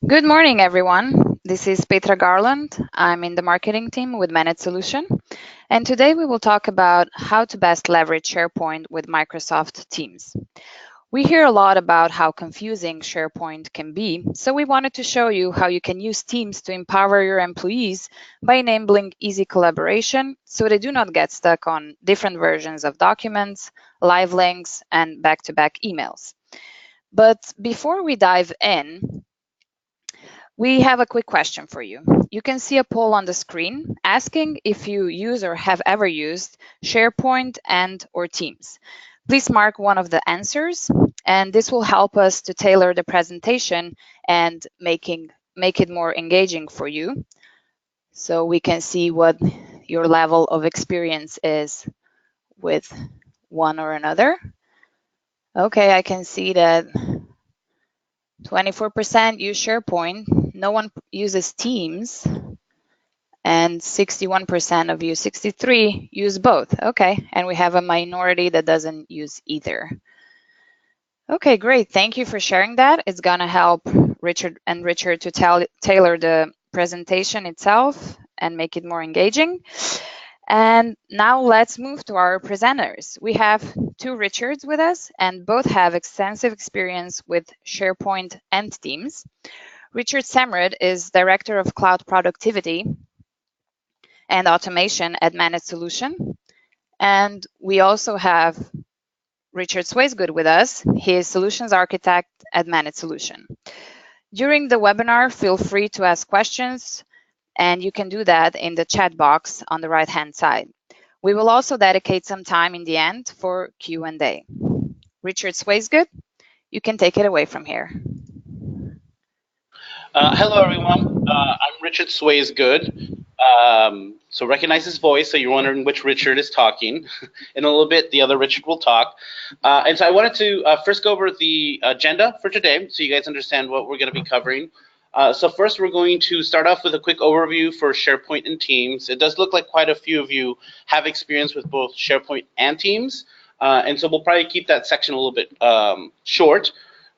Good morning, everyone. This is Petra Garland. I'm in the marketing team with Managed Solution. And today we will talk about how to best leverage SharePoint with Microsoft Teams. We hear a lot about how confusing SharePoint can be, so we wanted to show you how you can use Teams to empower your employees by enabling easy collaboration so they do not get stuck on different versions of documents, live links, and back-to-back emails. But before we dive in, we have a quick question for you. You can see a poll on the screen asking if you use or have ever used SharePoint and/or Teams. Please mark one of the answers, and this will help us to tailor the presentation and make it more engaging for you, so we can see what your level of experience is with one or another. Okay, I can see that 24% use SharePoint, no one uses Teams, and 61% of you, 63, use both. Okay, and we have a minority that doesn't use either. Okay, great. Thank you for sharing that. It's gonna help Richard to tailor the presentation itself and make it more engaging. And now let's move to our presenters. We have two Richards with us, and both have extensive experience with SharePoint and Teams. Richard Semrad is Director of Cloud Productivity and Automation at Managed Solution. And we also have Richard Swaisgood with us. He is Solutions Architect at Managed Solution. During the webinar, feel free to ask questions, and you can do that in the chat box on the right-hand side. We will also dedicate some time in the end for Q&A. Richard Swaisgood, you can take it away from here. Hello, everyone. I'm Richard Swaisgood. So recognize his voice, so you're wondering which Richard is talking. In a little bit, the other Richard will talk. And so I wanted to first go over the agenda for today, so you guys understand what we're going to be covering. So first, we're going to start off with a quick overview for SharePoint and Teams. It does look like quite a few of you have experience with both SharePoint and Teams, and so we'll probably keep that section a little bit short.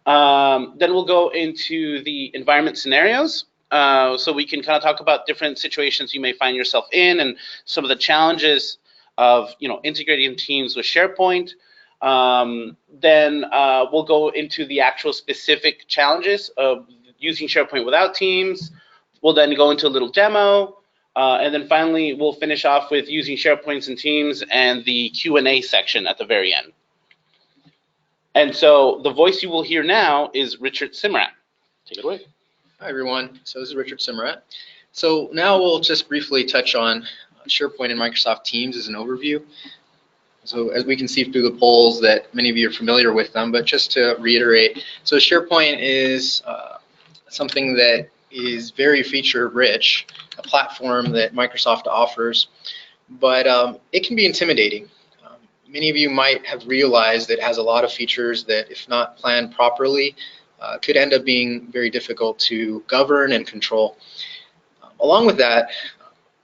Then we'll go into the environment scenarios. So we can kind of talk about different situations you may find yourself in and some of the challenges of integrating Teams with SharePoint. Then we'll go into the actual specific challenges of using SharePoint without Teams. We'll then go into a little demo. And then finally, we'll finish off with using SharePoints and Teams and the Q&A section at the very end. And so the voice you will hear now is Richard Semrad. Take it away. Hi, everyone. So this is Richard Semrad. So now we'll just briefly touch on SharePoint and Microsoft Teams as an overview. So as we can see through the polls that many of you are familiar with them, but just to reiterate, so SharePoint is something that is very feature-rich, a platform that Microsoft offers, but it can be intimidating. Many of you might have realized it has a lot of features that, if not planned properly, could end up being very difficult to govern and control. Along with that,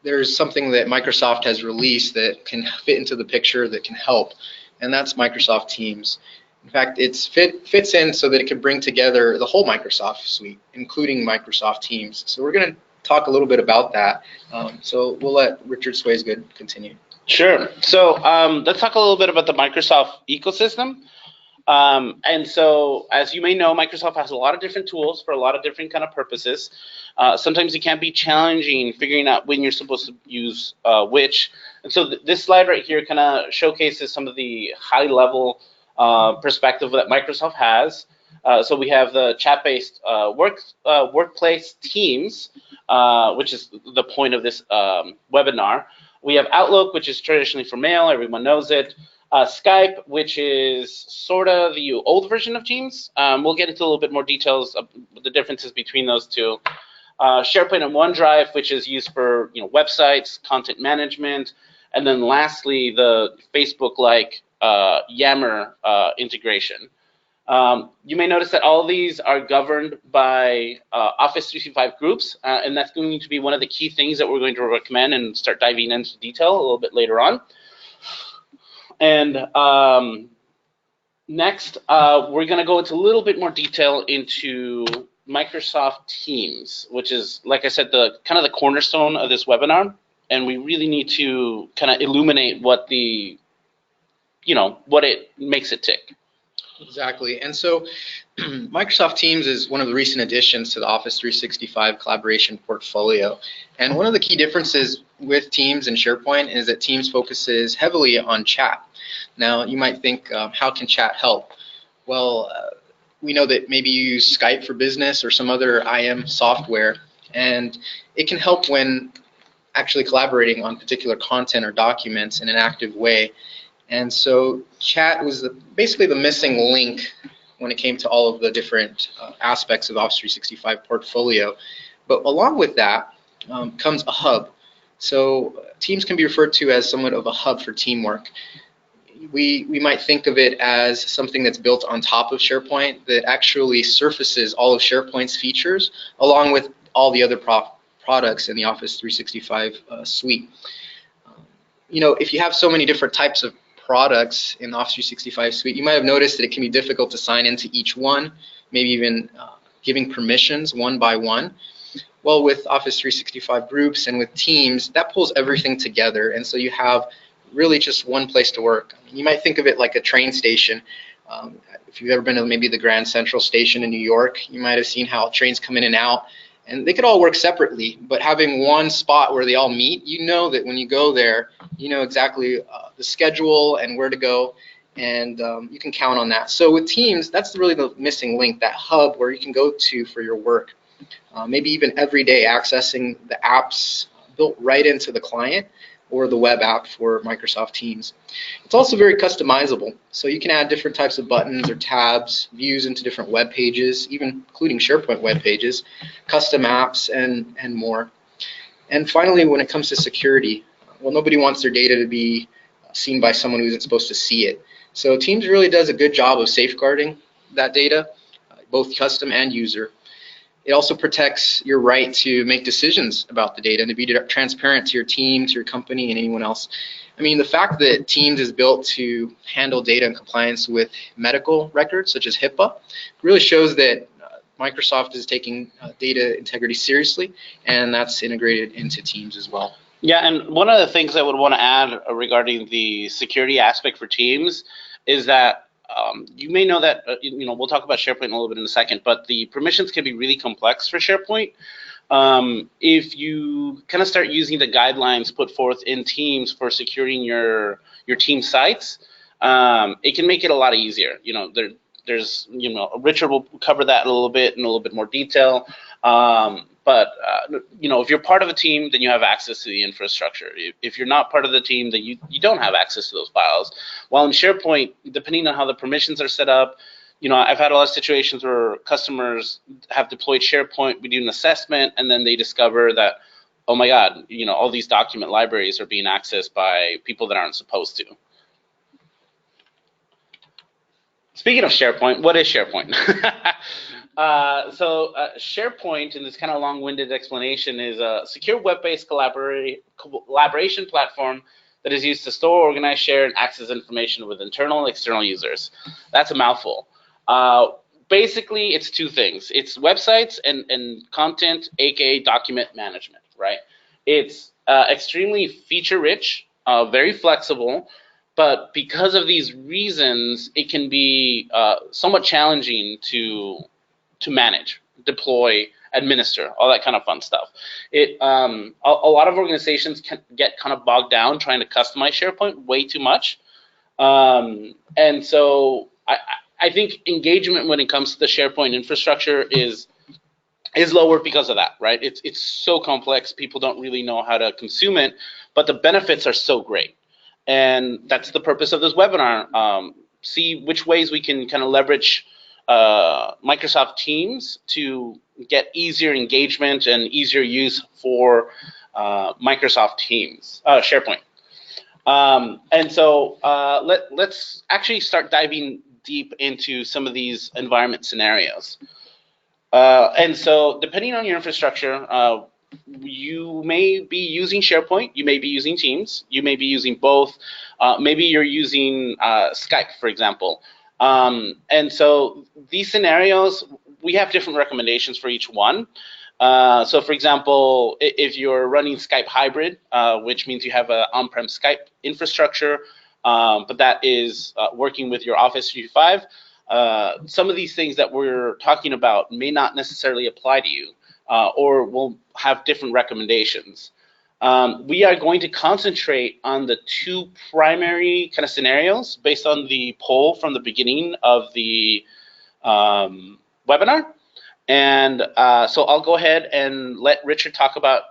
there's something that Microsoft has released that can fit into the picture that can help, and that's Microsoft Teams. In fact, it fits in so that it can bring together the whole Microsoft suite, including Microsoft Teams. So we're going to talk a little bit about that. So we'll let Richard Swaisgood continue. Sure. So let's talk a little bit about the Microsoft ecosystem. And so, as you may know, Microsoft has a lot of different tools for a lot of different kind of purposes. Sometimes it can be challenging figuring out when you're supposed to use which. And so this slide right here kind of showcases some of the high-level perspective that Microsoft has. So we have the chat-based workplace Teams, which is the point of this webinar. We have Outlook, which is traditionally for mail. Everyone knows it. Skype, which is sort of the old version of Teams. We'll get into a little bit more details of the differences between those two. SharePoint and OneDrive, which is used for websites, content management, and then lastly the Facebook-like Yammer integration. You may notice that all of these are governed by Office 365 groups, and that's going to be one of the key things that we're going to recommend and start diving into detail a little bit later on. And next, we're going to go into a little bit more detail into Microsoft Teams, which is, like I said, the kind of the cornerstone of this webinar, and we really need to kind of illuminate what the, what it makes it tick. Exactly. And so Microsoft Teams is one of the recent additions to the Office 365 collaboration portfolio. And one of the key differences with Teams and SharePoint is that Teams focuses heavily on chat. Now, you might think, how can chat help? Well, we know that maybe you use Skype for Business or some other IM software, and it can help when actually collaborating on particular content or documents in an active way. And so chat was basically the missing link when it came to all of the different aspects of Office 365 portfolio. But along with that comes a hub. So Teams can be referred to as somewhat of a hub for teamwork. We might think of it as something that's built on top of SharePoint that actually surfaces all of SharePoint's features along with all the other products in the Office 365 suite. If you have so many different types of products in the Office 365 suite, you might have noticed that it can be difficult to sign into each one, maybe even giving permissions one by one. Well, with Office 365 groups and with Teams, that pulls everything together, and so you have really just one place to work. You might think of it like a train station. If you've ever been to maybe the Grand Central Station in New York, you might have seen how trains come in and out, and they could all work separately, but having one spot where they all meet, you know that when you go there, you know exactly the schedule and where to go, and you can count on that. So with Teams, that's really the missing link, that hub where you can go to for your work. Maybe even every day accessing the apps built right into the client or the web app for Microsoft Teams. It's also very customizable, so you can add different types of buttons or tabs, views into different web pages, even including SharePoint web pages, custom apps, and more. And finally, when it comes to security, well, nobody wants their data to be seen by someone who isn't supposed to see it. So Teams really does a good job of safeguarding that data, both custom and user. It also protects your right to make decisions about the data and to be transparent to your team, to your company, and anyone else. I mean, the fact that Teams is built to handle data in compliance with medical records, such as HIPAA, really shows that Microsoft is taking data integrity seriously, and that's integrated into Teams as well. Yeah, and one of the things I would want to add regarding the security aspect for Teams is that you may know that, we'll talk about SharePoint a little bit in a second, but the permissions can be really complex for SharePoint. If you kind of start using the guidelines put forth in Teams for securing your team sites, it can make it a lot easier. There's, Richard will cover that a little bit in a little bit more detail. But if you're part of a team, then you have access to the infrastructure. If you're not part of the team, then you don't have access to those files. While in SharePoint, depending on how the permissions are set up, I've had a lot of situations where customers have deployed SharePoint, we do an assessment, and then they discover that, oh my God, all these document libraries are being accessed by people that aren't supposed to. Speaking of SharePoint, what is SharePoint? SharePoint, in this kind of long-winded explanation, is a secure web-based collaboration platform that is used to store, organize, share, and access information with internal and external users. That's a mouthful. Basically, it's two things. It's websites and content, aka document management, right? It's extremely feature-rich, very flexible, but because of these reasons, it can be somewhat challenging to manage, deploy, administer, all that kind of fun stuff. A lot of organizations can get kind of bogged down trying to customize SharePoint way too much. And so I think engagement when it comes to the SharePoint infrastructure is lower because of that, right? It's so complex, people don't really know how to consume it, but the benefits are so great. And that's the purpose of this webinar. See which ways we can kind of leverage Microsoft Teams to get easier engagement and easier use for Microsoft Teams, SharePoint. And so let's actually start diving deep into some of these environment scenarios. And so depending on your infrastructure, you may be using SharePoint, you may be using Teams, you may be using both, maybe you're using Skype, for example. And so these scenarios, we have different recommendations for each one. So for example, if you're running Skype Hybrid, which means you have an on-prem Skype infrastructure, but that is working with your Office 365, some of these things that we're talking about may not necessarily apply to you, or will have different recommendations. We are going to concentrate on the two primary kind of scenarios based on the poll from the beginning of the webinar. And so I'll go ahead and let Richard talk about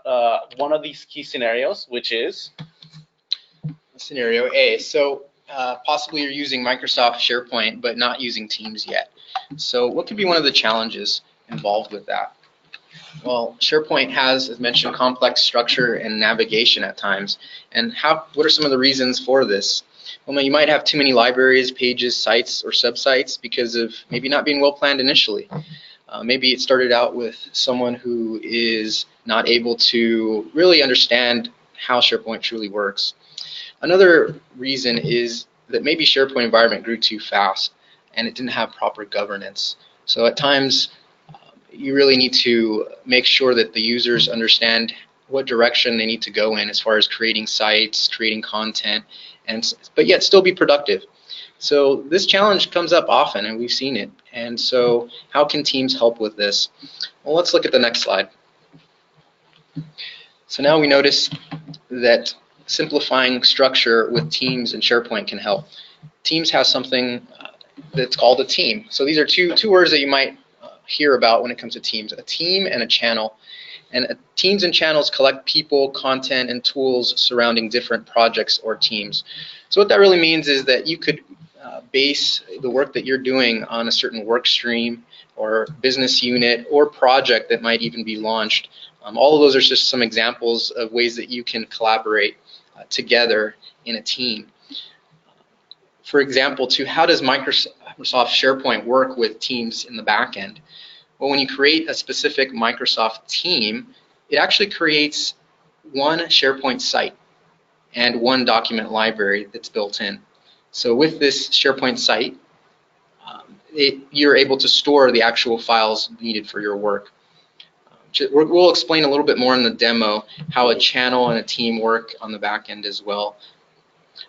one of these key scenarios, which is scenario A. So possibly you're using Microsoft SharePoint but not using Teams yet. So what could be one of the challenges involved with that? Well, SharePoint has, as mentioned, complex structure and navigation at times. And what are some of the reasons for this? Well, you might have too many libraries, pages, sites, or subsites because of maybe not being well planned initially. Maybe it started out with someone who is not able to really understand how SharePoint truly works. Another reason is that maybe SharePoint environment grew too fast and it didn't have proper governance. So at times, you really need to make sure that the users understand what direction they need to go in as far as creating sites, creating content, but yet still be productive. So this challenge comes up often, and we've seen it. And so how can teams help with this? Well, let's look at the next slide. So now we notice that simplifying structure with Teams and SharePoint can help. Teams has something that's called a team. So these are two words that you might hear about when it comes to teams: a team and a channel. And teams and channels collect people, content, and tools surrounding different projects or teams. So what that really means is that you could base the work that you're doing on a certain work stream or business unit or project that might even be launched. All of those are just some examples of ways that you can collaborate together in a team. For example, how does Microsoft SharePoint work with Teams in the back end? Well, when you create a specific Microsoft team, it actually creates one SharePoint site and one document library that's built in. So with this SharePoint site, you're able to store the actual files needed for your work. We'll explain a little bit more in the demo how a channel and a team work on the back end as well.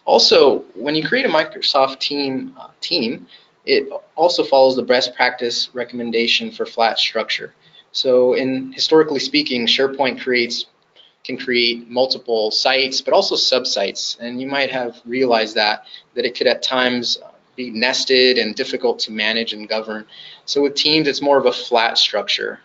Also, when you create a Microsoft team, it also follows the best practice recommendation for flat structure. So historically speaking, SharePoint can create multiple sites, but also subsites. And you might have realized that it could at times be nested and difficult to manage and govern. So with Teams, it's more of a flat structure.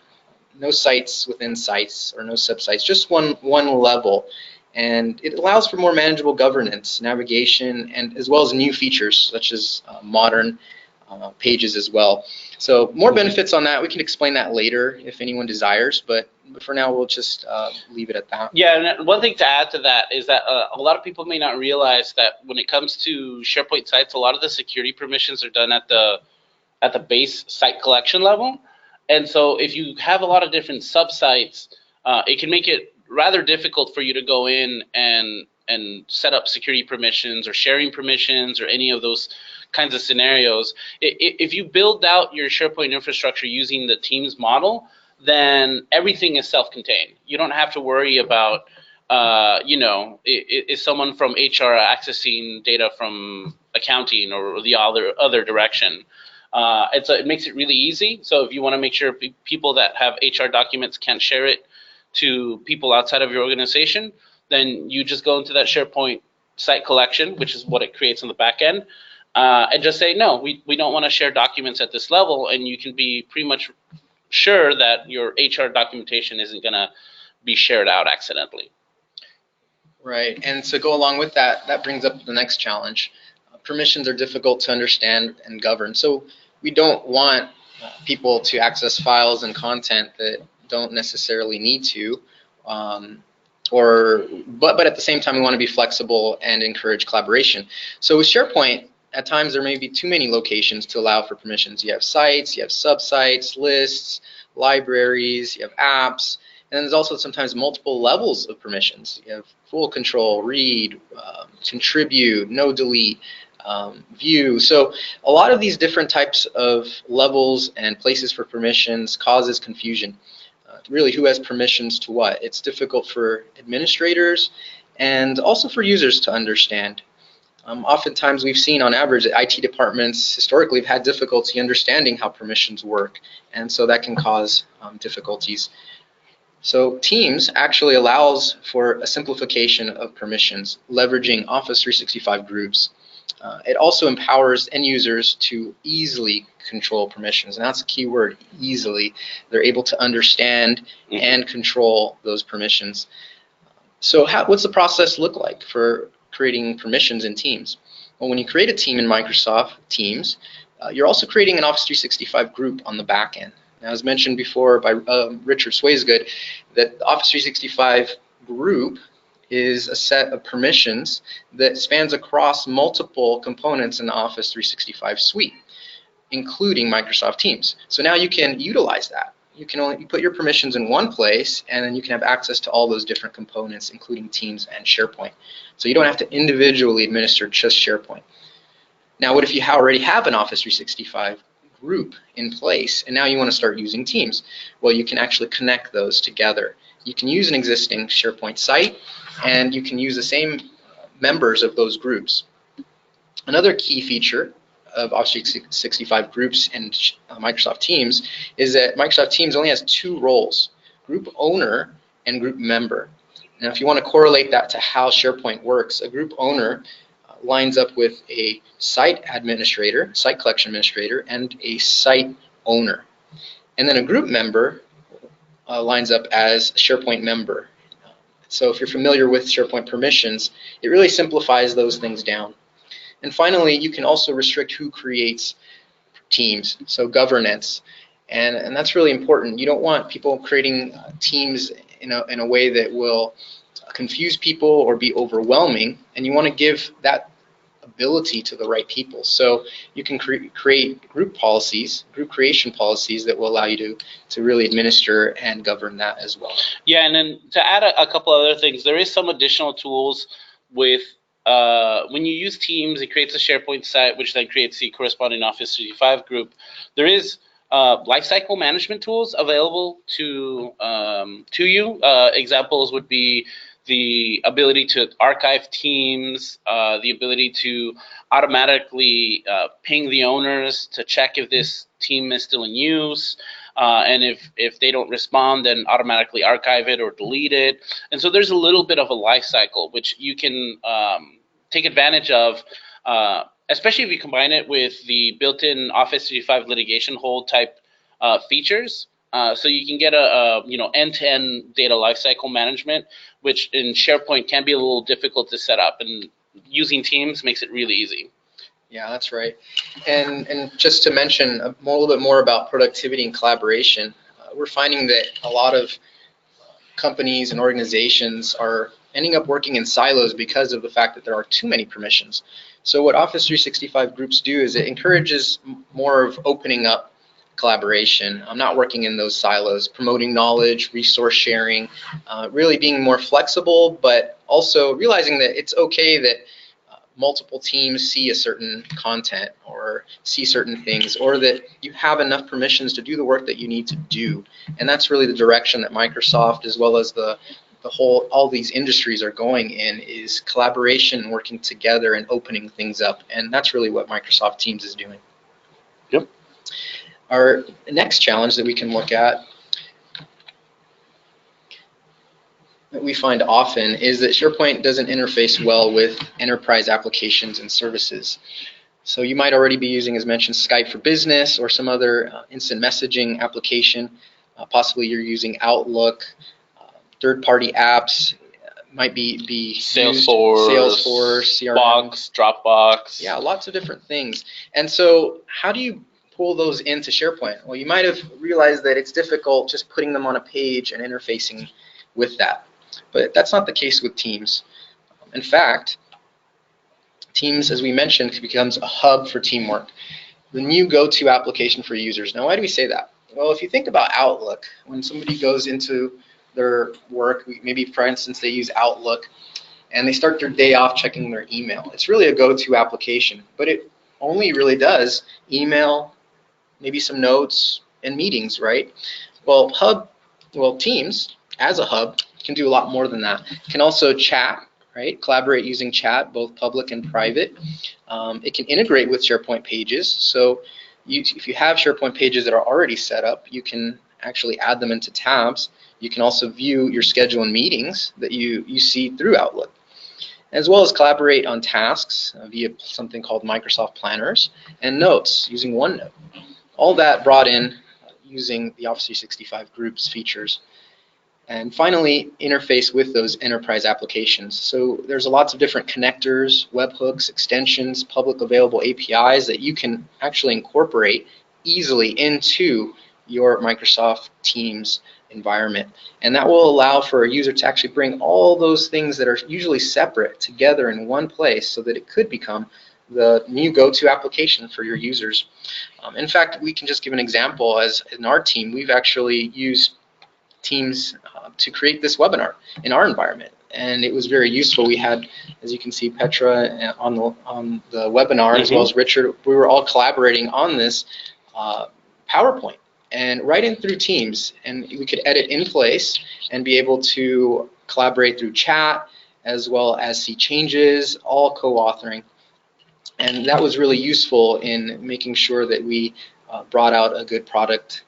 No sites within sites or no subsites, just one level. And it allows for more manageable governance, navigation, and as well as new features such as modern pages as well. So more benefits on that. We can explain that later if anyone desires, but for now we'll just leave it at that. Yeah, and one thing to add to that is that a lot of people may not realize that when it comes to SharePoint sites, a lot of the security permissions are done at the base site collection level. And so if you have a lot of different subsites, it can make it rather difficult for you to go in and set up security permissions or sharing permissions or any of those kinds of scenarios. If you build out your SharePoint infrastructure using the Teams model, then everything is self-contained. You don't have to worry about, is someone from HR accessing data from accounting or the other direction. It makes it really easy. So if you want to make sure people that have HR documents can't share it to people outside of your organization, then you just go into that SharePoint site collection, which is what it creates on the back end, and just say, no, we don't want to share documents at this level, and you can be pretty much sure that your HR documentation isn't going to be shared out accidentally. Right, and to go along with that, that brings up the next challenge. Permissions are difficult to understand and govern, so we don't want people to access files and content that don't necessarily need to, but at the same time we want to be flexible and encourage collaboration. So with SharePoint, at times there may be too many locations to allow for permissions. You have sites, you have subsites, lists, libraries, you have apps, and then there's also sometimes multiple levels of permissions. You have full control, read, contribute, no delete. view. So a lot of these different types of levels and places for permissions causes confusion. Really, who has permissions to what? It's difficult for administrators and also for users to understand. Oftentimes we've seen on average that IT departments historically have had difficulty understanding how permissions work, and so that can cause difficulties. So Teams actually allows for a simplification of permissions, leveraging Office 365 groups. It also empowers end users to easily control permissions, and that's a key word, easily. They're able to understand and control those permissions. So what's the process look like for creating permissions in Teams? Well, when you create a team in Microsoft Teams, you're also creating an Office 365 group on the back end. Now, as mentioned before by Richard Swaysgood, that the Office 365 group is a set of permissions that spans across multiple components in the Office 365 suite, including Microsoft Teams. So now you can utilize that. You put your permissions in one place, and then you can have access to all those different components, including Teams and SharePoint. So you don't have to individually administer just SharePoint. Now, what if you already have an Office 365 group in place, and now you want to start using Teams? Well, you can actually connect those together. You can use an existing SharePoint site, and you can use the same members of those groups. Another key feature of Office 365 groups and Microsoft Teams is that Microsoft Teams only has two roles, group owner and group member. Now, if you want to correlate that to how SharePoint works, a group owner lines up with a site administrator, site collection administrator, and a site owner. And then a group member lines up as a SharePoint member. So if you're familiar with SharePoint permissions, it really simplifies those things down. And finally, you can also restrict who creates teams, so governance. And that's really important. You don't want people creating teams in a way that will confuse people or be overwhelming, and you want to give that ability to the right people. So you can create group policies, group creation policies that will allow you to really administer and govern that as well. Yeah, and then to add a couple other things, there is some additional tools with when you use Teams, it creates a SharePoint site, which then creates the corresponding Office 365 group. There is lifecycle management tools available to you. Examples would be the ability to archive teams, the ability to automatically ping the owners to check if this team is still in use, and if they don't respond, then automatically archive it or delete it. And so there's a little bit of a life cycle which you can take advantage of, especially if you combine it with the built-in Office 365 litigation hold type features. So you can get a end-to-end data lifecycle management, which in SharePoint can be a little difficult to set up, and using Teams makes it really easy. Yeah, that's right. And just to mention a little bit more about productivity and collaboration, we're finding that a lot of companies and organizations are ending up working in silos because of the fact that there are too many permissions. So what Office 365 groups do is it encourages more of opening up collaboration. I'm not working in those silos, promoting knowledge, resource sharing, really being more flexible, but also realizing that it's okay that multiple teams see a certain content or see certain things, or that you have enough permissions to do the work that you need to do. And that's really the direction that Microsoft, as well as all these industries are going in, is collaboration, working together and opening things up. And that's really what Microsoft Teams is doing. Yep. Our next challenge that we can look at, that we find often, is that SharePoint doesn't interface well with enterprise applications and services. So you might already be using, as mentioned, Skype for Business or some other instant messaging application. Possibly you're using Outlook, third-party apps, might be Salesforce, CRM. Box, Dropbox. Yeah, lots of different things. And so how do you pull those into SharePoint? Well, you might have realized that it's difficult just putting them on a page and interfacing with that. But that's not the case with Teams. In fact, Teams, as we mentioned, becomes a hub for teamwork, the new go-to application for users. Now, why do we say that? Well, if you think about Outlook, when somebody goes into their work, maybe for instance they use Outlook, and they start their day off checking their email. It's really a go-to application, but it only really does email, maybe some notes, and meetings, right? Well, Teams, as a hub, can do a lot more than that. It can also chat, right? Collaborate using chat, both public and private. It can integrate with SharePoint pages. So if you have SharePoint pages that are already set up, you can actually add them into tabs. You can also view your schedule and meetings that you see through Outlook, as well as collaborate on tasks via something called Microsoft Planners and notes using OneNote. All that brought in using the Office 365 Groups features. And finally, interface with those enterprise applications. So there's lots of different connectors, webhooks, extensions, public available APIs that you can actually incorporate easily into your Microsoft Teams environment. And that will allow for a user to actually bring all those things that are usually separate together in one place so that it could become the new go-to application for your users. In fact, we can just give an example. As in our team, we've actually used Teams to create this webinar in our environment, and it was very useful. We had, as you can see, Petra on the webinar, as well as Richard. We were all collaborating on this PowerPoint, and right in through Teams, and we could edit in place and be able to collaborate through chat, as well as see changes, all co-authoring. And that was really useful in making sure that we brought out a good product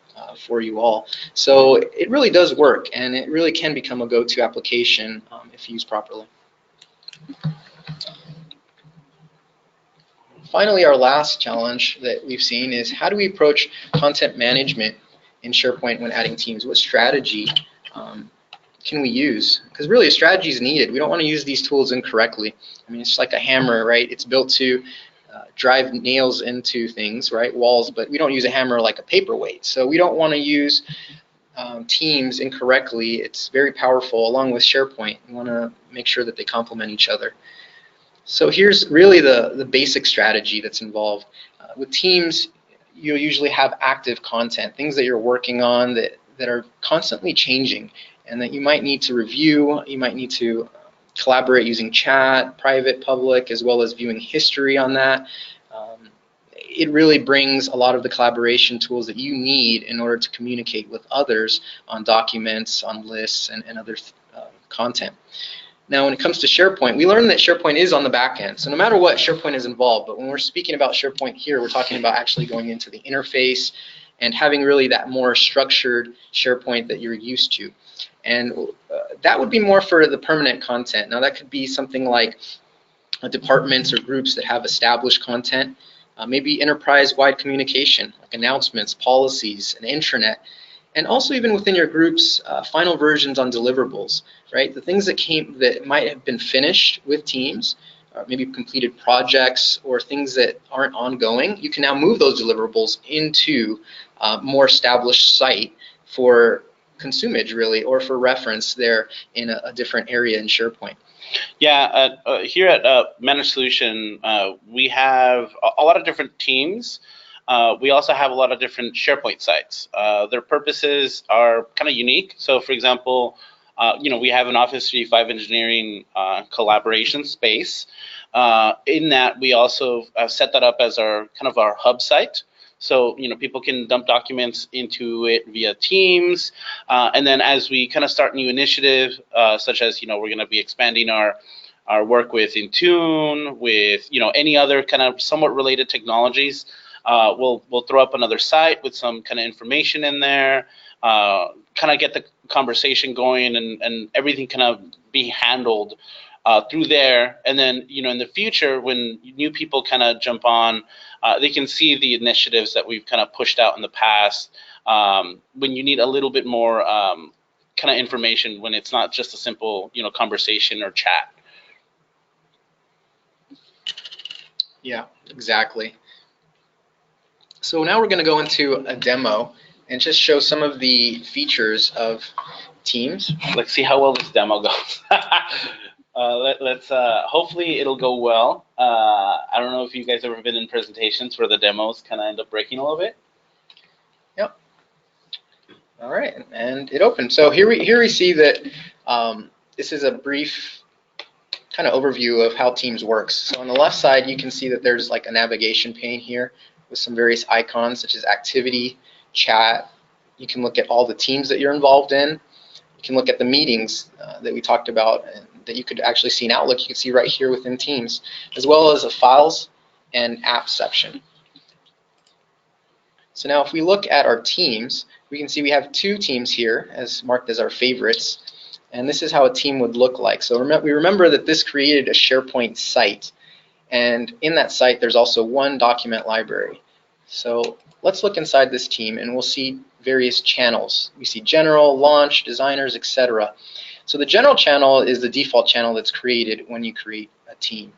for you all. So it really does work, and it really can become a go-to application if used properly. Finally, our last challenge that we've seen is how do we approach content management in SharePoint when adding teams? What strategy can we use? Because really a strategy is needed. We don't want to use these tools incorrectly. I mean, it's like a hammer, right? It's built to drive nails into things, right, walls, but we don't use a hammer like a paperweight. So we don't want to use Teams incorrectly. It's very powerful along with SharePoint. We want to make sure that they complement each other. So here's really the basic strategy that's involved. With Teams, you'll usually have active content, things that you're working on that are constantly changing and that you might need to review. You might need to collaborate using chat, private, public, as well as viewing history on that. It really brings a lot of the collaboration tools that you need in order to communicate with others on documents, on lists, and other content. Now, when it comes to SharePoint, we learned that SharePoint is on the back end. So no matter what, SharePoint is involved. But when we're speaking about SharePoint here, we're talking about actually going into the interface and having really that more structured SharePoint that you're used to. And that would be more for the permanent content. Now, that could be something like departments or groups that have established content, maybe enterprise-wide communication, like announcements, policies, an intranet, and also even within your groups, final versions on deliverables, right? The things that might have been finished with Teams, maybe completed projects or things that aren't ongoing, you can now move those deliverables into a more established site for consumage, really, or for reference there in a different area in SharePoint. Yeah, here at Managed Solution, we have a lot of different teams. We also have a lot of different SharePoint sites. Their purposes are kind of unique. So, for example, we have an Office 365 engineering collaboration space. In that, we also set that up as our hub site. So, people can dump documents into it via Teams. And then as we kind of start new initiatives, such as, we're going to be expanding our work with Intune, with, any other kind of somewhat related technologies, we'll throw up another site with some kind of information in there, kind of get the conversation going and everything kind of be handled through there. And then, in the future, when new people kind of jump on, they can see the initiatives that we've kind of pushed out in the past. When you need a little bit more kind of information, when it's not just a simple, conversation or chat. Yeah, exactly. So now we're going to go into a demo and just show some of the features of Teams. Let's see how well this demo goes. Let's hopefully it'll go well. I don't know if you guys have ever been in presentations where the demos kind of end up breaking a little bit. Yep. All right, and it opened. So here we see that this is a brief kind of overview of how Teams works. So on the left side, you can see that there's like a navigation pane here with some various icons such as activity, chat. You can look at all the teams that you're involved in. You can look at the meetings that we talked about and that you could actually see in Outlook. You can see right here within Teams, as well as a files and apps section. So now if we look at our teams, we can see we have 2 teams here as marked as our favorites. And this is how a team would look like. So we remember that this created a SharePoint site. And in that site, there's also one document library. So let's look inside this team, and we'll see various channels. We see general, launch, designers, etc. So the general channel is the default channel that's created when you create a team.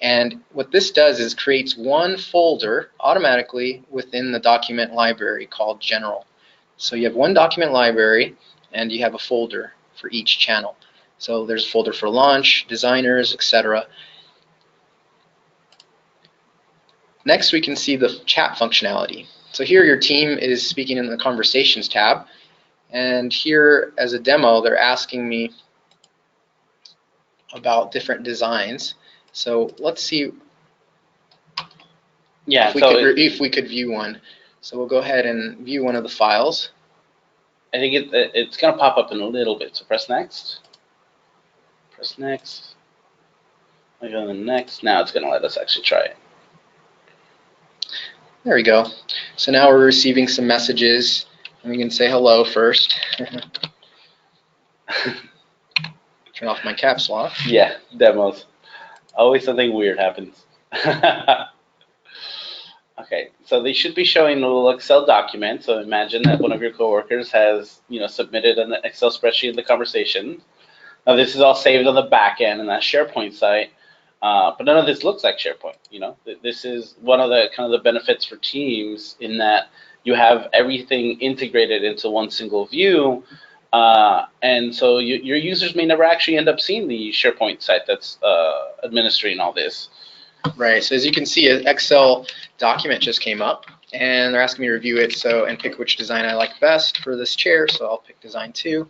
And what this does is creates one folder automatically within the document library called general. So you have one document library, and you have a folder for each channel. So there's a folder for launch, designers, etc. Next, we can see the chat functionality. So here your team is speaking in the conversations tab, and here as a demo they're asking me about different designs. So let's see if we could view one. So we'll go ahead and view one of the files. I think it's going to pop up in a little bit. So press next. Press next. I go to the next. Now it's going to let us actually try it. There we go. So now we're receiving some messages, and we can say hello first. Turn off my caps lock. Yeah, demos. Always something weird happens. Okay, so they should be showing a little Excel document. So imagine that one of your coworkers has, submitted an Excel spreadsheet in the conversation. Now this is all saved on the back end in that SharePoint site, but none of this looks like SharePoint. This is one of the kind of the benefits for Teams in that you have everything integrated into one single view, and so your users may never actually end up seeing the SharePoint site that's administering all this. Right, so as you can see, an Excel document just came up, and they're asking me to review it and pick which design I like best for this chair, so I'll pick design 2,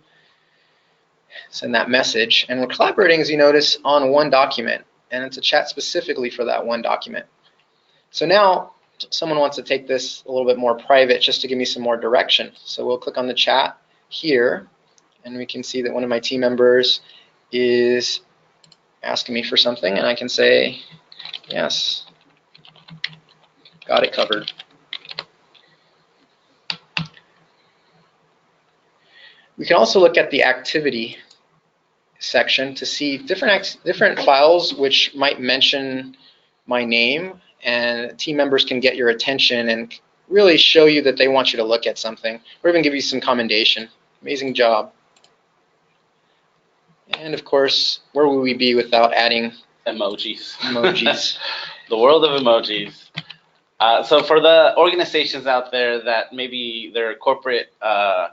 send that message, and we're collaborating, as you notice, on one document, and it's a chat specifically for that one document. So now, someone wants to take this a little bit more private just to give me some more direction, so we'll click on the chat here, and we can see that one of my team members is asking me for something, and I can say, yes, got it covered. We can also look at the activity section to see different files which might mention my name, and team members can get your attention and really show you that they want you to look at something, or even give you some commendation. Amazing job. And of course, where would we be without adding emojis? The world of emojis. So for the organizations out there that maybe their corporate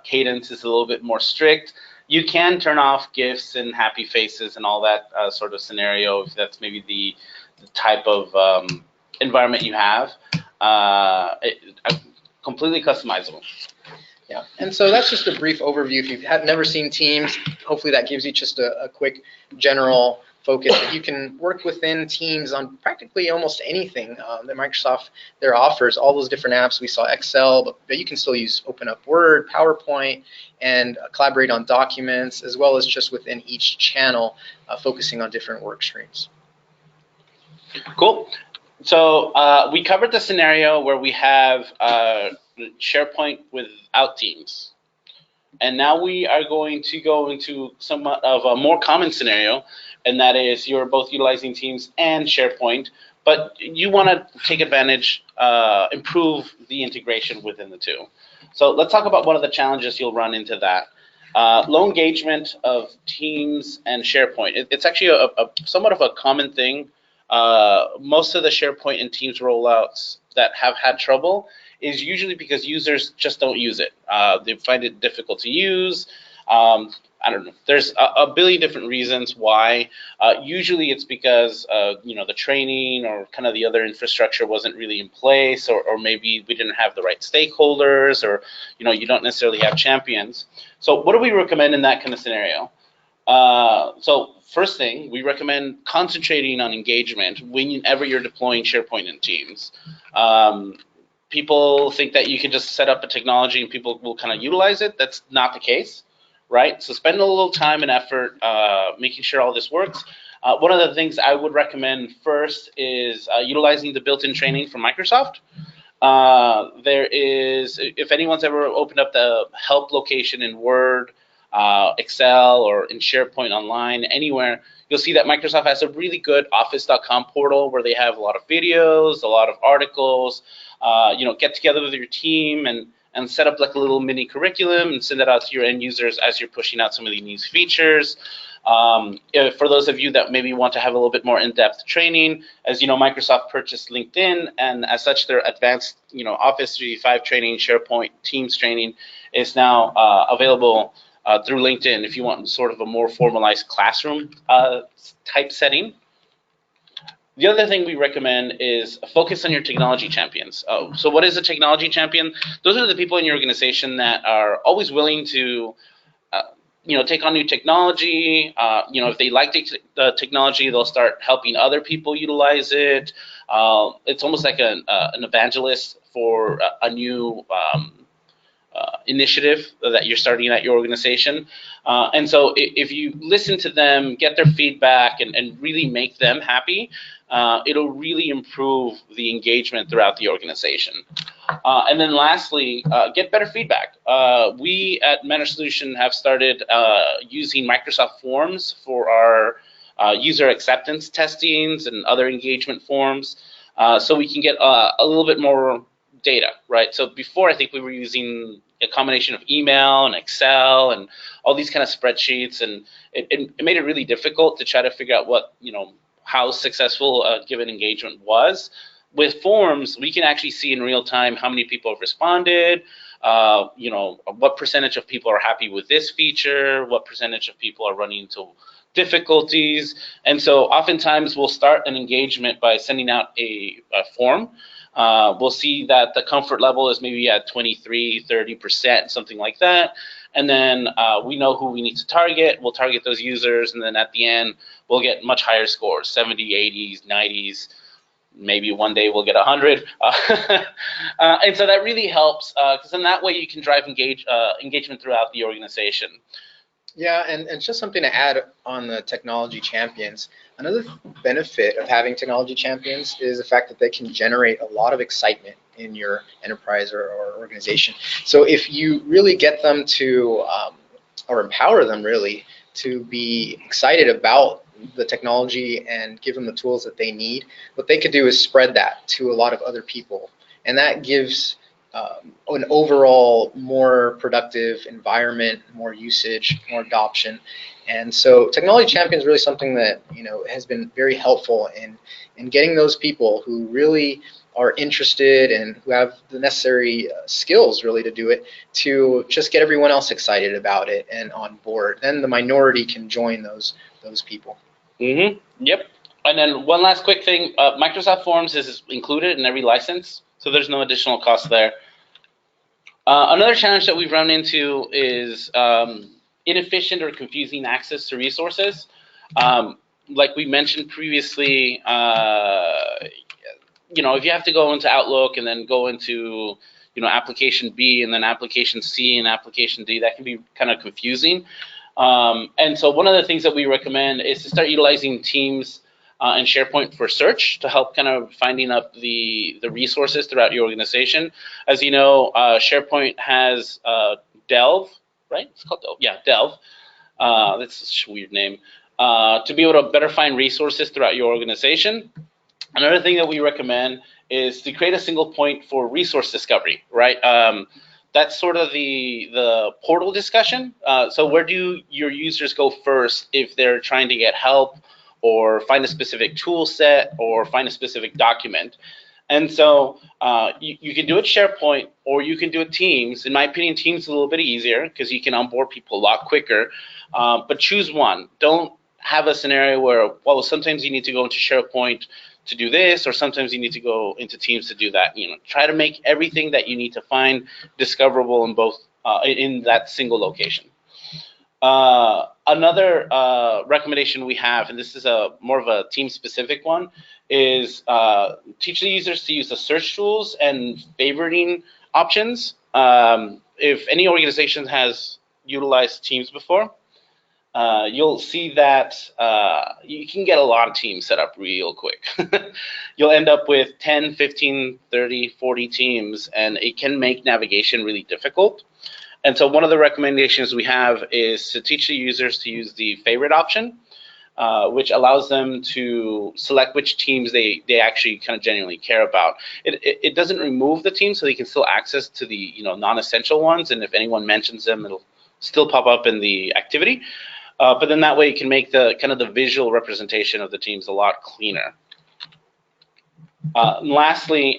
cadence is a little bit more strict, you can turn off GIFs and happy faces and all that sort of scenario if that's maybe the type of environment you have. Completely customizable. Yeah, and so that's just a brief overview. If you have never seen Teams, hopefully that gives you just a quick general focus that you can work within Teams on practically almost anything that Microsoft there offers. All those different apps. We saw Excel, but you can still open up Word, PowerPoint, and collaborate on documents, as well as just within each channel, focusing on different work streams. Cool. So we covered the scenario where we have SharePoint without Teams. And now we are going to go into somewhat of a more common scenario, and that is you're both utilizing Teams and SharePoint, but you want to take advantage, improve the integration within the two. So let's talk about one of the challenges you'll run into that. Low engagement of Teams and SharePoint. It's actually a somewhat of a common thing. Most of the SharePoint and Teams rollouts that have had trouble is usually because users just don't use it. They find it difficult to use. I don't know. There's a billion different reasons why. Usually it's because the training or kind of the other infrastructure wasn't really in place, or maybe we didn't have the right stakeholders, or you don't necessarily have champions. So what do we recommend in that kind of scenario? So first thing, we recommend concentrating on engagement whenever you're deploying SharePoint in Teams. People think that you can just set up a technology and people will kind of utilize it. That's not the case, right? So spend a little time and effort making sure all this works. One of the things I would recommend first is utilizing the built-in training from Microsoft. There is, if anyone's ever opened up the help location in Word, Excel, or in SharePoint online, anywhere, you'll see that Microsoft has a really good Office.com portal where they have a lot of videos, a lot of articles. Get together with your team and set up like a little mini curriculum and send that out to your end users as you're pushing out some of these new features. For those of you that maybe want to have a little bit more in-depth training, as you know, Microsoft purchased LinkedIn, and as such, their advanced, Office 365 training, SharePoint, Teams training is now available through LinkedIn if you want sort of a more formalized classroom type setting. The other thing we recommend is focus on your technology champions. So what is a technology champion? Those are the people in your organization that are always willing to take on new technology. If they like the technology, they'll start helping other people utilize it. It's almost like an evangelist for a new initiative that you're starting at your organization. And so if you listen to them, get their feedback, and really make them happy, it'll really improve the engagement throughout the organization. And then lastly, get better feedback. We at Managed Solution have started using Microsoft Forms for our user acceptance testings and other engagement forms, so we can get a little bit more data, right? So before, I think we were using a combination of email and Excel and all these kind of spreadsheets, and it made it really difficult to try to figure out how successful a given engagement was. With forms, we can actually see in real time how many people have responded, what percentage of people are happy with this feature, what percentage of people are running into difficulties. And so oftentimes we'll start an engagement by sending out a form. We'll see that the comfort level is maybe at 23, 30%, something like that. And then we know who we need to target. We'll target those users, and then at the end, we'll get much higher scores, 70, 80s, 90s. Maybe one day we'll get 100. And so that really helps, because in that way you can drive engagement throughout the organization. Yeah, and just something to add on the technology champions. Another benefit of having technology champions is the fact that they can generate a lot of excitement in your enterprise or organization. So if you really get them to, or empower them really, to be excited about the technology and give them the tools that they need, what they could do is spread that to a lot of other people. And that gives an overall more productive environment, more usage, more adoption. And so technology champion is really something that has been very helpful in getting those people who really are interested and who have the necessary skills really to do it, to just get everyone else excited about it and on board. Then the minority can join those people. Mm-hmm. Yep. And then one last quick thing, Microsoft Forms is included in every license, so there's no additional cost there. Another challenge that we've run into is inefficient or confusing access to resources. Like we mentioned previously, if you have to go into Outlook and then go into application B and then application C and application D, that can be kind of confusing. And so one of the things that we recommend is to start utilizing Teams and SharePoint for search to help kind of finding up the resources throughout your organization. As you know, SharePoint has Delve, right? It's called Delve. Yeah, Delve. That's such a weird name. To be able to better find resources throughout your organization. Another thing that we recommend is to create a single point for resource discovery, right? That's sort of the portal discussion. So where do your users go first if they're trying to get help or find a specific tool set or find a specific document? And so you can do it SharePoint or you can do it Teams. In my opinion, Teams is a little bit easier because you can onboard people a lot quicker. But choose one. Don't have a scenario where, well, sometimes you need to go into SharePoint to do this, or sometimes you need to go into Teams to do that. Try to make everything that you need to find discoverable in both in that single location. Another recommendation we have, and this is more of a team-specific one, is teach the users to use the search tools and favoriting options. If any organization has utilized Teams before, you'll see that you can get a lot of teams set up real quick. You'll end up with 10, 15, 30, 40 teams, and it can make navigation really difficult. And so one of the recommendations we have is to teach the users to use the favorite option, which allows them to select which teams they actually kind of genuinely care about. It doesn't remove the teams, so they can still access to the non-essential ones, and if anyone mentions them, it'll still pop up in the activity. But then that way you can make the kind of the visual representation of the teams a lot cleaner. Lastly,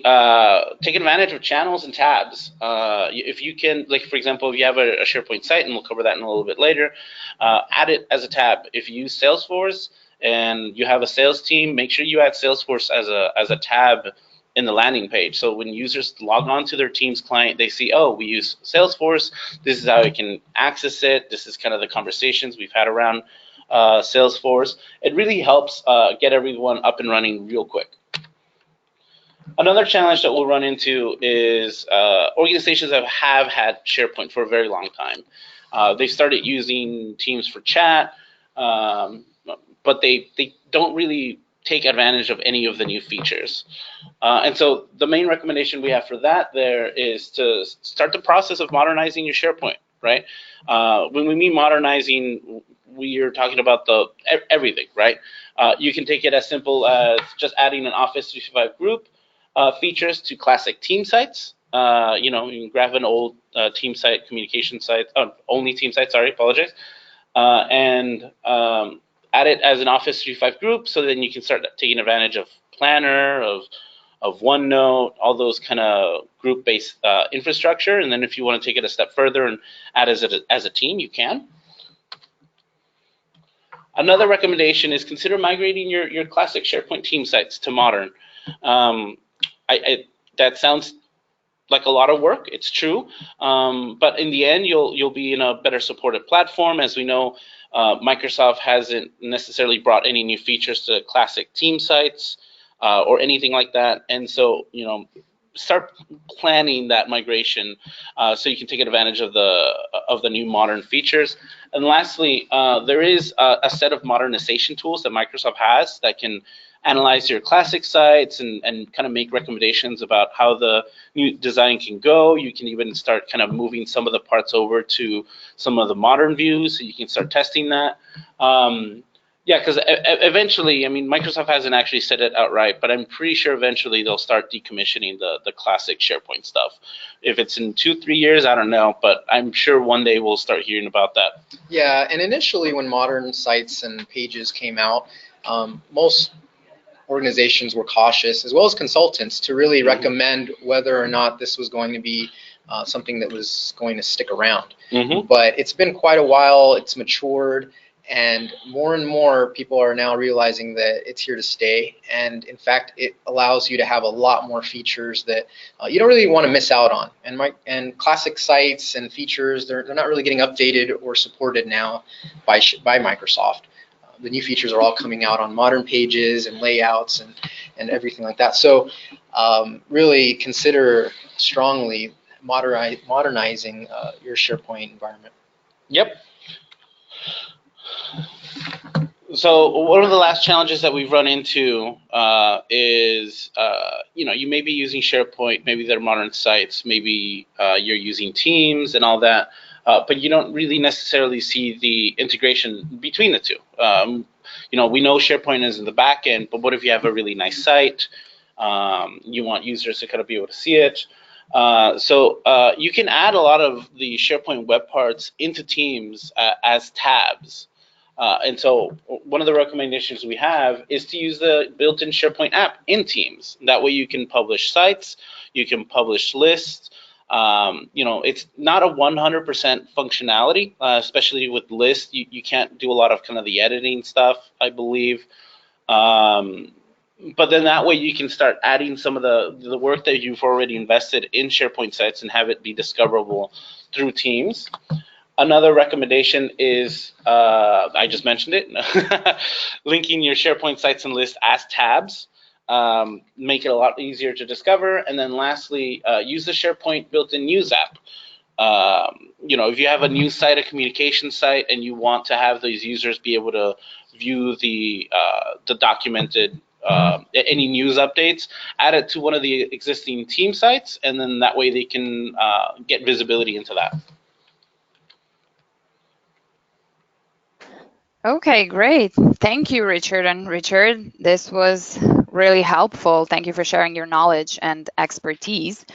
take advantage of channels and tabs. If you can, like for example, if you have a SharePoint site, and we'll cover that in a little bit later, add it as a tab. If you use Salesforce and you have a sales team, make sure you add Salesforce as a tab in the landing page. So when users log on to their Teams client, they see, oh, we use Salesforce. This is how we can access it. This is kind of the conversations we've had around Salesforce. It really helps get everyone up and running real quick. Another challenge that we'll run into is organizations that have had SharePoint for a very long time. They've started using Teams for chat, but they don't really take advantage of any of the new features. And so the main recommendation we have for that there is to start the process of modernizing your SharePoint, right? When we mean modernizing, we are talking about everything, right? You can take it as simple as just adding an Office 365 group features to classic team sites. You can grab an old team site, communication site, only team site, sorry, apologize, and add it as an Office 365 group, so then you can start taking advantage of Planner, of OneNote, all those kind of group-based infrastructure. And then if you want to take it a step further and add as a team, you can. Another recommendation is consider migrating your classic SharePoint team sites to modern. That sounds like a lot of work. It's true, but in the end, you'll be in a better supported platform. As we know, Microsoft hasn't necessarily brought any new features to classic team sites or anything like that, and so start planning that migration so you can take advantage of the new modern features. And lastly, there is a set of modernization tools that Microsoft has that can analyze your classic sites and kind of make recommendations about how the new design can go. You can even start kind of moving some of the parts over to some of the modern views, so you can start testing that. Yeah, because eventually, I mean, Microsoft hasn't actually said it outright, but I'm pretty sure eventually they'll start decommissioning the classic SharePoint stuff. If it's in 2-3 years, I don't know, but I'm sure one day we'll start hearing about that. Yeah, and initially when modern sites and pages came out, most organizations were cautious, as well as consultants, to really recommend whether or not this was going to be something that was going to stick around. But it's been quite a while, it's matured, and more people are now realizing that it's here to stay. And in fact, it allows you to have a lot more features that you don't really want to miss out on. And classic sites and features, they're not really getting updated or supported now by Microsoft. The new features are all coming out on modern pages and layouts and everything like that. So really consider strongly modernizing your SharePoint environment. Yep. So one of the last challenges that we've run into is, you may be using SharePoint, maybe they're modern sites, maybe you're using Teams and all that, but you don't really necessarily see the integration between the two. We know SharePoint is in the back end, but what if you have a really nice site? You want users to kind of be able to see it. So you can add a lot of the SharePoint web parts into Teams as tabs. And so one of the recommendations we have is to use the built-in SharePoint app in Teams. That way you can publish sites, you can publish lists. It's not a 100% functionality, especially with lists. You can't do a lot of kind of the editing stuff, I believe. But then that way you can start adding some of the work that you've already invested in SharePoint sites and have it be discoverable through Teams. Another recommendation is, I just mentioned it, linking your SharePoint sites and lists as tabs. Make it a lot easier to discover. And then lastly, use the SharePoint built-in news app. If you have a news site, a communication site, and you want to have these users be able to view the documented any news updates, add it to one of the existing team sites, and then that way they can get visibility into that. Okay, great. Thank you, Richard. And Richard, this was really helpful. Thank you for sharing your knowledge and expertise.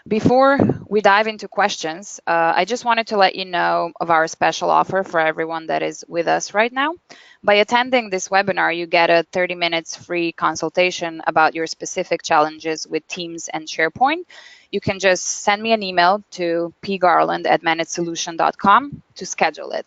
Before we dive into questions, I just wanted to let you know of our special offer for everyone that is with us right now. By attending this webinar, you get a 30 minutes free consultation about your specific challenges with Teams and SharePoint. You can just send me an email to pgarland@managedSolution.com to schedule it.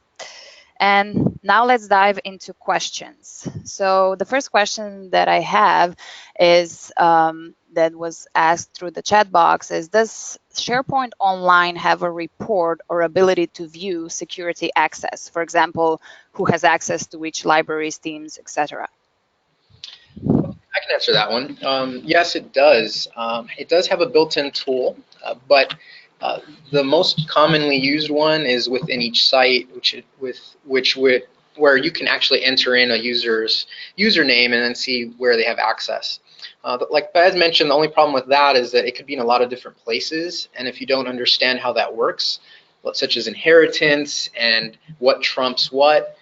And now let's dive into questions. So the first question that I have is that was asked through the chat box is, does SharePoint Online have a report or ability to view security access? For example, who has access to which libraries, teams, etc.? I can answer that one. Yes, it does. It does have a built-in tool, but the most commonly used one is within each site, where you can actually enter in a user's username and then see where they have access. Like Baz mentioned, the only problem with that is that it could be in a lot of different places, and if you don't understand how that works, such as inheritance and what trumps what,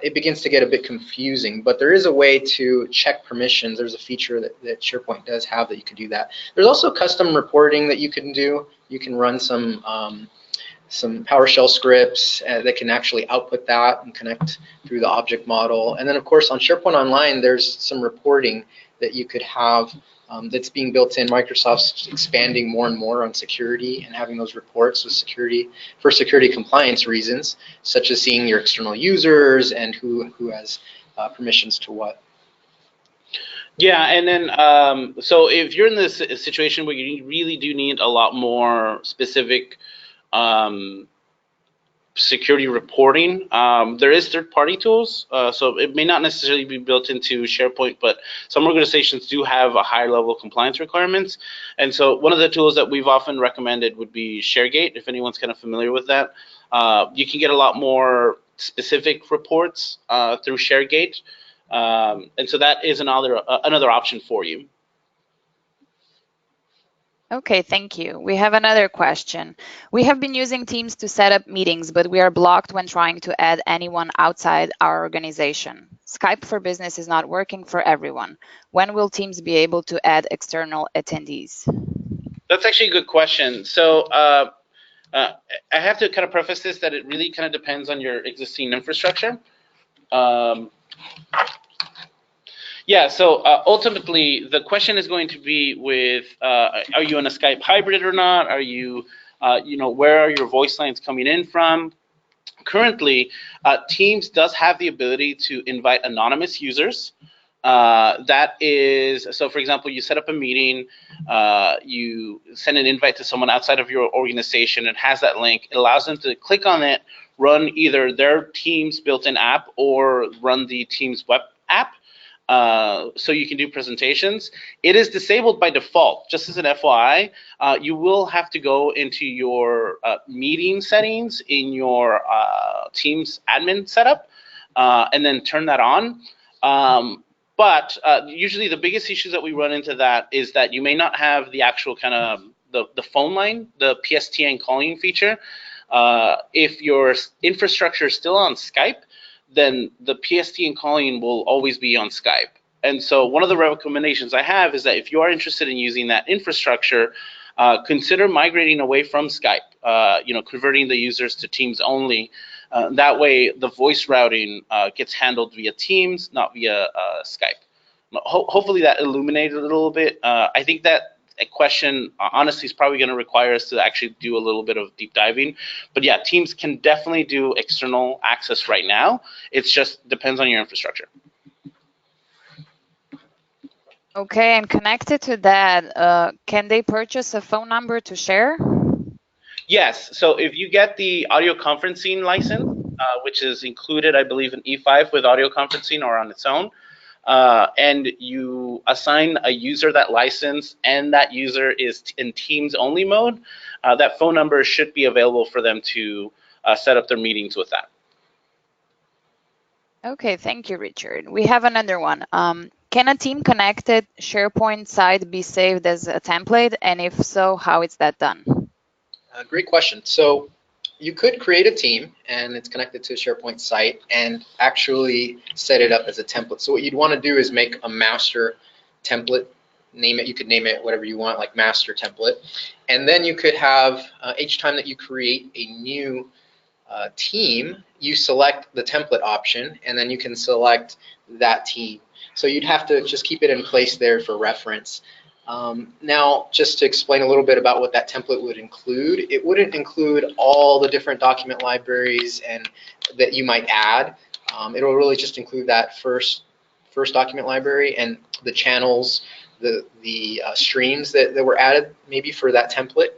it begins to get a bit confusing. But there is a way to check permissions. There's a feature that SharePoint does have that you can do that. There's also custom reporting that you can do. You can run some PowerShell scripts that can actually output that and connect through the object model. And then, of course, on SharePoint Online, there's some reporting that you could have that's being built in. Microsoft's expanding more and more on security and having those reports with for security compliance reasons, such as seeing your external users and who has permissions to what. Yeah, and then so if you're in this situation where you really do need a lot more specific security reporting, there is third-party tools, so it may not necessarily be built into SharePoint, but some organizations do have a higher level of compliance requirements. And so one of the tools that we've often recommended would be ShareGate, if anyone's kind of familiar with that. You can get a lot more specific reports through ShareGate, and so that is another option for you. Okay, thank you. We have another question. We have been using Teams to set up meetings, but we are blocked when trying to add anyone outside our organization. Skype for Business is not working for everyone. When will Teams be able to add external attendees? That's actually a good question. So I have to kind of preface this that it really kind of depends on your existing infrastructure. Yeah, so ultimately, the question is going to be with, are you in a Skype hybrid or not? Are you, where are your voice lines coming in from? Currently, Teams does have the ability to invite anonymous users. That is, so for example, you set up a meeting, you send an invite to someone outside of your organization, it has that link, it allows them to click on it, run either their Teams built-in app or run the Teams web app. So you can do presentations. It is disabled by default. Just as an FYI, you will have to go into your meeting settings in your Teams admin setup and then turn that on. But usually the biggest issues that we run into that is that you may not have the actual kind of the phone line, the PSTN calling feature. If your infrastructure is still on Skype, then the PSTN calling will always be on Skype. And so one of the recommendations I have is that if you are interested in using that infrastructure, consider migrating away from Skype, converting the users to Teams only. That way, the voice routing gets handled via Teams, not via Skype. Hopefully that illuminated a little bit. I think that a question, honestly, is probably going to require us to actually do a little bit of deep diving. But yeah, Teams can definitely do external access right now. It just depends on your infrastructure. Okay, and connected to that, can they purchase a phone number to share? Yes. So if you get the audio conferencing license, which is included, I believe, in E5 with audio conferencing or on its own, and you assign a user that license, and that user is in Teams only mode, that phone number should be available for them to set up their meetings with that. Okay, thank you, Richard. We have another one. Can a team connected SharePoint site be saved as a template? And if so, how is that done? Great question. So you could create a team and it's connected to a SharePoint site and actually set it up as a template. So what you'd want to do is make a master template, name it, you could name it whatever you want, like master template. And then you could have, each time that you create a new team, you select the template option and then you can select that team. So you'd have to just keep it in place there for reference. Now, just to explain a little bit about what that template would include, it wouldn't include all the different document libraries and that you might add. It'll really just include that first document library and the channels, the streams that were added maybe for that template.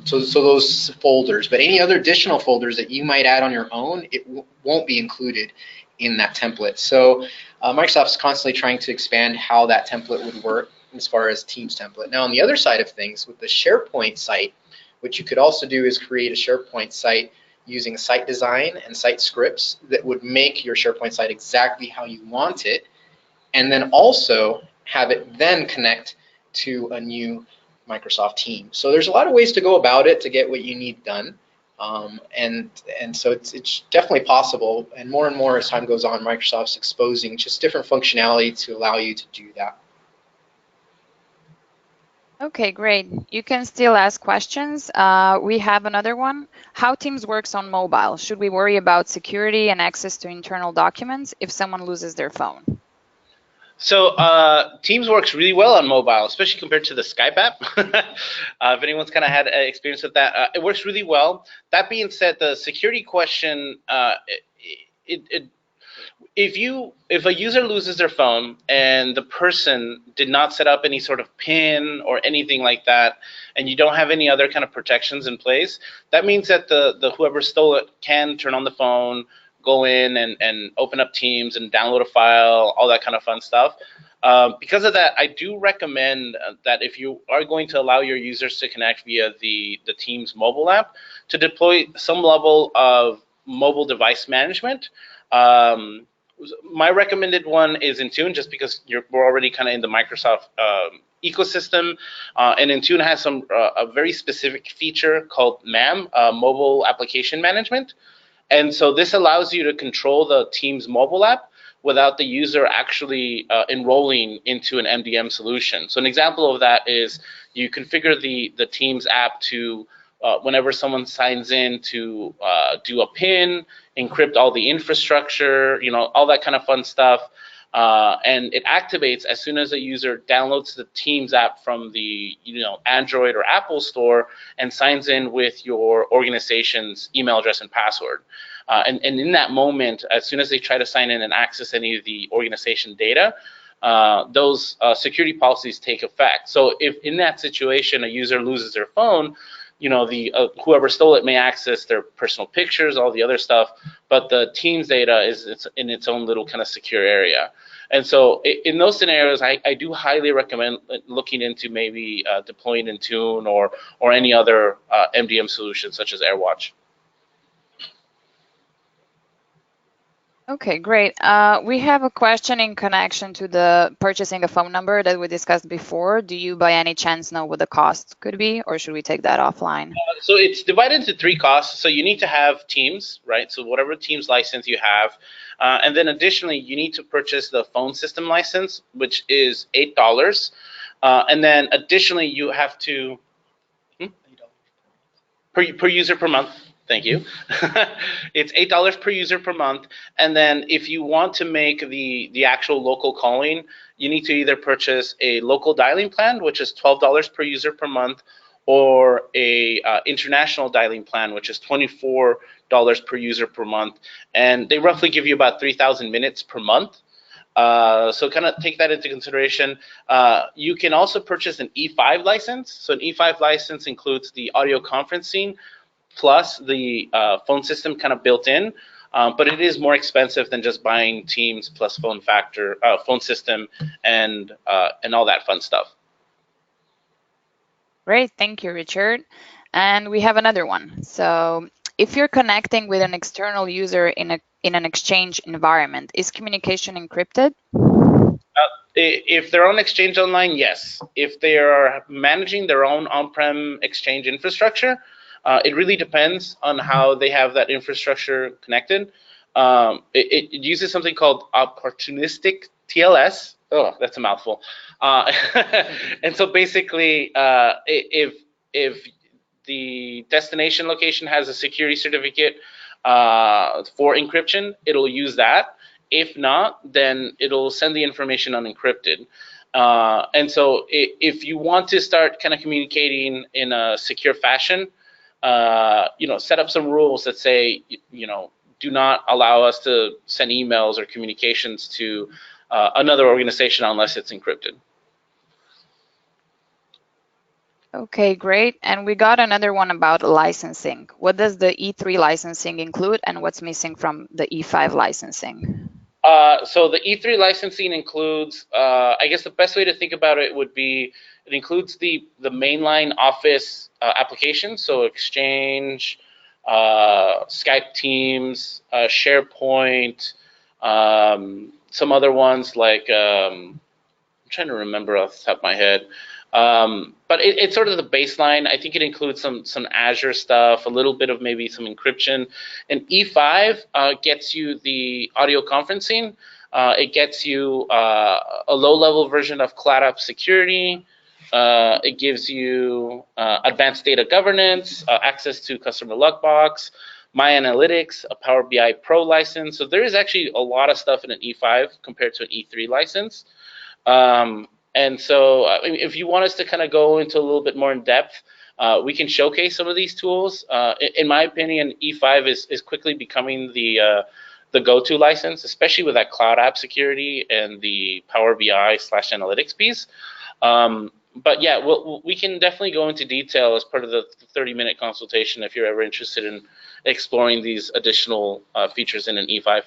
So those folders, but any other additional folders that you might add on your own, it won't be included in that template. So Microsoft's constantly trying to expand how that template would work as far as Teams template. Now on the other side of things, with the SharePoint site, what you could also do is create a SharePoint site using site design and site scripts that would make your SharePoint site exactly how you want it, and then also have it then connect to a new Microsoft team. So there's a lot of ways to go about it to get what you need done. And so it's definitely possible, and more as time goes on, Microsoft's exposing just different functionality to allow you to do that. Okay, great. You can still ask questions. We have another one. How Teams works on mobile? Should we worry about security and access to internal documents if someone loses their phone? So Teams works really well on mobile, especially compared to the Skype app. If anyone's kind of had experience with that, it works really well. That being said, the security question, if a user loses their phone and the person did not set up any sort of PIN or anything like that, and you don't have any other kind of protections in place, that means that the whoever stole it can turn on the phone, go in and open up Teams and download a file, all that kind of fun stuff. Because of that, I do recommend that if you are going to allow your users to connect via the Teams mobile app, to deploy some level of mobile device management. My recommended one is Intune, just because we're already kind of in the Microsoft ecosystem, and Intune has a very specific feature called MAM, Mobile Application Management. And so this allows you to control the Teams mobile app without the user actually enrolling into an MDM solution. So an example of that is you configure the Teams app to, whenever someone signs in, to do a PIN, encrypt all the infrastructure, all that kind of fun stuff. And it activates as soon as a user downloads the Teams app from the Android or Apple store and signs in with your organization's email address and password. And in that moment, as soon as they try to sign in and access any of the organization data, those security policies take effect. So if in that situation a user loses their phone, whoever stole it may access their personal pictures, all the other stuff, but the Teams data is in its own little kind of secure area. And so in those scenarios, I do highly recommend looking into maybe deploying Intune or any other MDM solution such as AirWatch. Okay, great. We have a question in connection to the purchasing a phone number that we discussed before. Do you by any chance know what the cost could be, or should we take that offline? So it's divided into 3 costs. So you need to have Teams, right? So whatever Teams license you have. And then additionally, you need to purchase the phone system license, which is $8. And then additionally, you have to, per user per month. Thank you. It's $8 per user per month. And then if you want to make the actual local calling, you need to either purchase a local dialing plan, which is $12 per user per month, or a international dialing plan, which is $24 per user per month. And they roughly give you about 3,000 minutes per month. So kind of take that into consideration. You can also purchase an E5 license. So an E5 license includes the audio conferencing plus the phone system kind of built in. But it is more expensive than just buying Teams plus phone system, and all that fun stuff. Great, thank you, Richard. And we have another one. So if you're connecting with an external user in an Exchange environment, is communication encrypted? If they're on Exchange Online, yes. If they are managing their own on-prem Exchange infrastructure, it really depends on how they have that infrastructure connected. It uses something called opportunistic TLS. Oh, that's a mouthful. And so basically, if the destination location has a security certificate for encryption, it'll use that. If not, then it'll send the information unencrypted. And so if you want to start kind of communicating in a secure fashion, set up some rules that say, do not allow us to send emails or communications to another organization unless it's encrypted. Okay, great. And we got another one about licensing. What does the E3 licensing include, and what's missing from the E5 licensing? So the E3 licensing includes, I guess the best way to think about it would be, it includes the mainline Office applications, so Exchange, Skype, Teams, SharePoint, some other ones like, I'm trying to remember off the top of my head. But it's sort of the baseline. I think it includes some Azure stuff, a little bit of maybe some encryption. And E5 gets you the audio conferencing. It gets you a low-level version of Cloud App Security. It gives you advanced data governance, access to Customer Lockbox, My Analytics, a Power BI Pro license. So there is actually a lot of stuff in an E5 compared to an E3 license. And so if you want us to kind of go into a little bit more in depth, we can showcase some of these tools. In my opinion, E5 is quickly becoming the go-to license, especially with that Cloud App Security and the Power BI/analytics piece. But yeah, we can definitely go into detail as part of the 30-minute consultation if you're ever interested in exploring these additional features in an E5.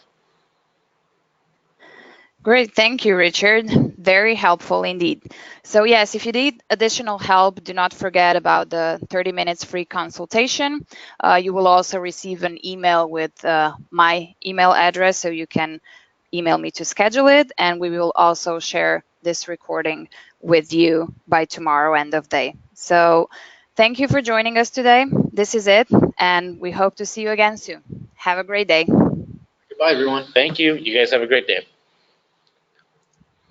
Great, thank you, Richard. Very helpful indeed. So yes, if you need additional help, do not forget about the 30 minutes free consultation. You will also receive an email with my email address, so you can email me to schedule it, and we will also share this recording with you by tomorrow end of day. So thank you for joining us today. This is it, and we hope to see you again soon. Have a great day. Goodbye, everyone. Thank you. You guys have a great day.